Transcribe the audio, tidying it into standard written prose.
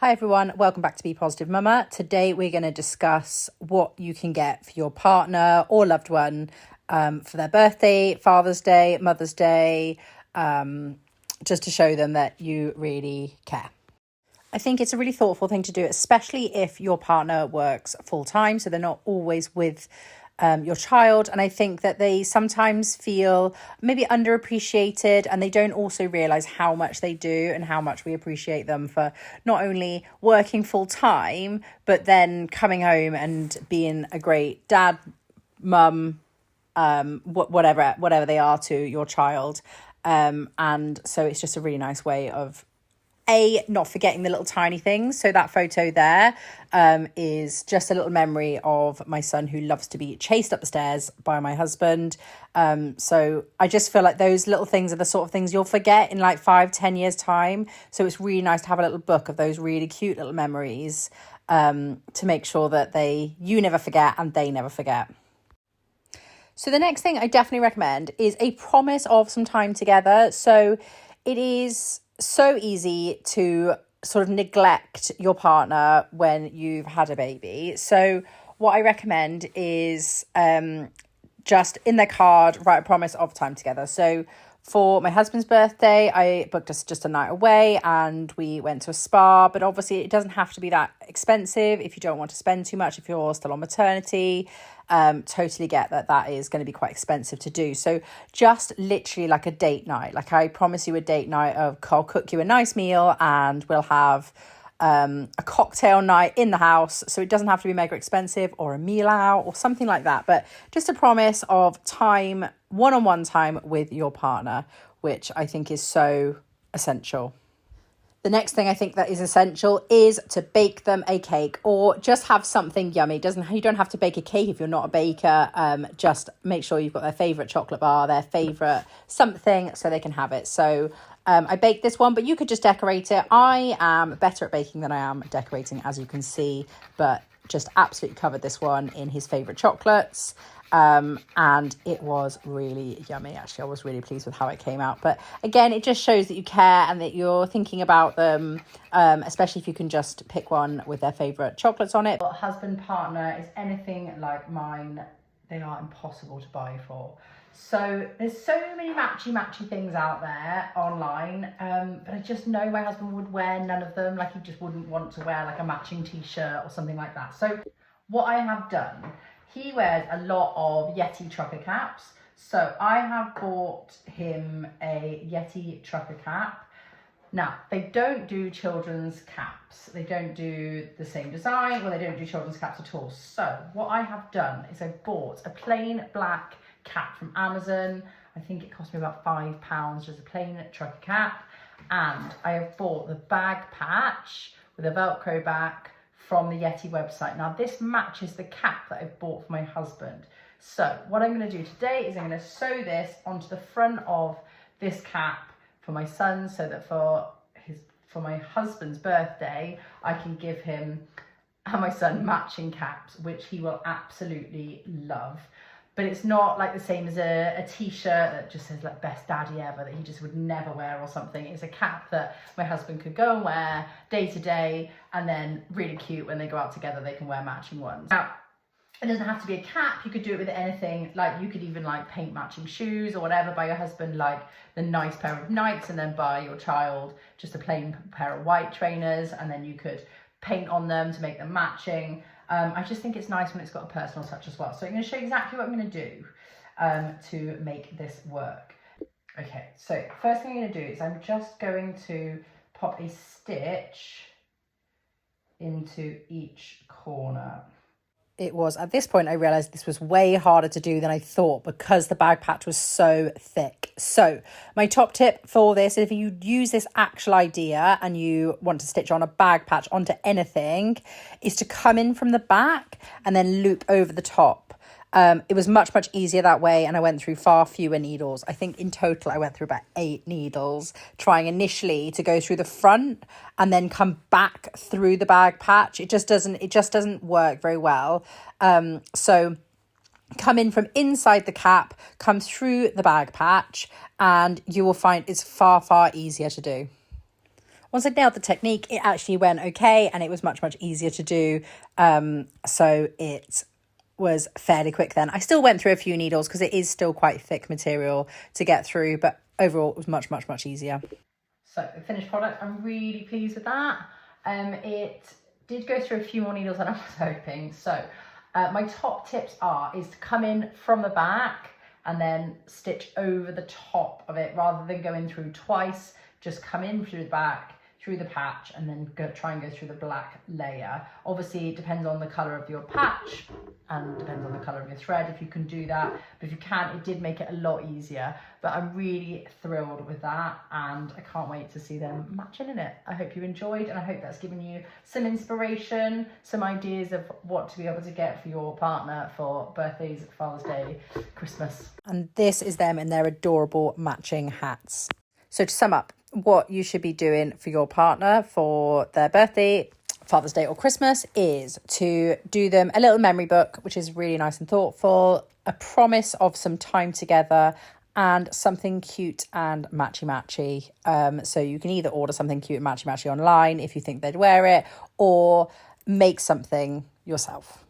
Hi everyone, welcome back to Be Positive Mama. Today we're going to discuss what you can get for your partner or loved one for their birthday, Father's Day, Mother's Day, just to show them that you really care. I think it's a really thoughtful thing to do, especially if your partner works full time, so they're not always with your child. And I think that they sometimes feel maybe underappreciated, and they don't also realize how much they do and how much we appreciate them for not only working full time, but then coming home and being a great dad, mum, whatever they are to your child. And so it's just a really nice way of not forgetting the little tiny things. So that photo there is just a little memory of my son who loves to be chased up the stairs by my husband. So I just feel like those little things are the sort of things you'll forget in like 5-10 years time. So it's really nice to have a little book of those really cute little memories to make sure that you never forget and they never forget. So the next thing I definitely recommend is a promise of some time together. So it is so easy to sort of neglect your partner when you've had a baby. So what I recommend is just in their card, write a promise of time together. So for my husband's birthday, I booked us just a night away and we went to a spa. But obviously it doesn't have to be that expensive if you don't want to spend too much, if you're still on maternity. Totally get that is going to be quite expensive to do. So just literally like a date night. Like I promise you a date night of I'll cook you a nice meal and we'll have a cocktail night in the house. So it doesn't have to be mega expensive, or a meal out or something like that. But just a promise of time, one-on-one time with your partner, which I think is so essential. The next thing I think that is essential is to bake them a cake, or just have something yummy. You don't have to bake a cake if you're not a baker. Just make sure you've got their favourite chocolate bar, their favourite something, so they can have it. So I baked this one, but you could just decorate it. I am better at baking than I am decorating, as you can see, but just absolutely covered this one in his favourite chocolates. And it was really yummy. Actually, I was really pleased with how it came out. But again, it just shows that you care and that you're thinking about them, especially if you can just pick one with their favourite chocolates on it. Husband, partner is anything like mine, they are impossible to buy for. So there's so many matchy things out there online, but I just know my husband would wear none of them. Like he just wouldn't want to wear like a matching t-shirt or something like that. So what I have done, he wears a lot of Yeti trucker caps. So I have bought him a Yeti trucker cap. Now, they don't do children's caps. They don't do the same design, or they don't do children's caps at all. So what I have done is I bought a plain black cap from Amazon. I think it cost me about £5, just a plain trucker cap. And I have bought the bag patch with a Velcro back from the Yeti website. Now this matches the cap that I've bought for my husband. So what I'm going to do today is I'm going to sew this onto the front of this cap for my son, so that for my husband's birthday, I can give him and my son matching caps, which he will absolutely love. But it's not like the same as a t-shirt that just says like best daddy ever, that he just would never wear or something. It's a cap that my husband could go and wear day to day, and then really cute when they go out together, they can wear matching ones. Now, it doesn't have to be a cap. You could do it with anything. Like you could even like paint matching shoes or whatever. Buy your husband like the nice pair of Nikes, and then buy your child just a plain pair of white trainers, and then you could paint on them to make them matching. I just think it's nice when it's got a personal touch as well. So I'm going to show you exactly what I'm going to do to make this work. Okay, so first thing I'm going to do is I'm just going to pop a stitch into each corner. It was at this point I realized this was way harder to do than I thought, because the bag patch was so thick. So my top tip for this, if you use this actual idea and you want to stitch on a bag patch onto anything, is to come in from the back and then loop over the top. It was much easier that way, and I went through far fewer needles. I think in total I went through about 8 needles, trying initially to go through the front and then come back through the bag patch. It just doesn't work very well. So come in from inside the cap, come through the bag patch, and you will find it's far easier to do. once I nailed the technique, it actually went okay, and it was much, much easier to do. So it was fairly quick then. I still went through a few needles because it is still quite thick material to get through, but overall it was much, much, much easier. So the finished product, I'm really pleased with that. It did go through a few more needles than I was hoping. So my top tips is to come in from the back and then stitch over the top of it rather than going through twice. Just come in through the back, through the patch, and then try and go through the black layer. Obviously it depends on the colour of your patch and depends on the colour of your thread if you can do that, but if you can't, it did make it a lot easier. But I'm really thrilled with that, and I can't wait to see them matching in it. I hope you enjoyed, and I hope that's given you some inspiration, some ideas of what to be able to get for your partner for birthdays, Father's Day, Christmas. And this is them in their adorable matching hats. So to sum up, what you should be doing for your partner for their birthday, Father's Day or Christmas is to do them a little memory book, which is really nice and thoughtful, a promise of some time together, and something cute and matchy-matchy. So you can either order something cute and matchy-matchy online if you think they'd wear it, or make something yourself.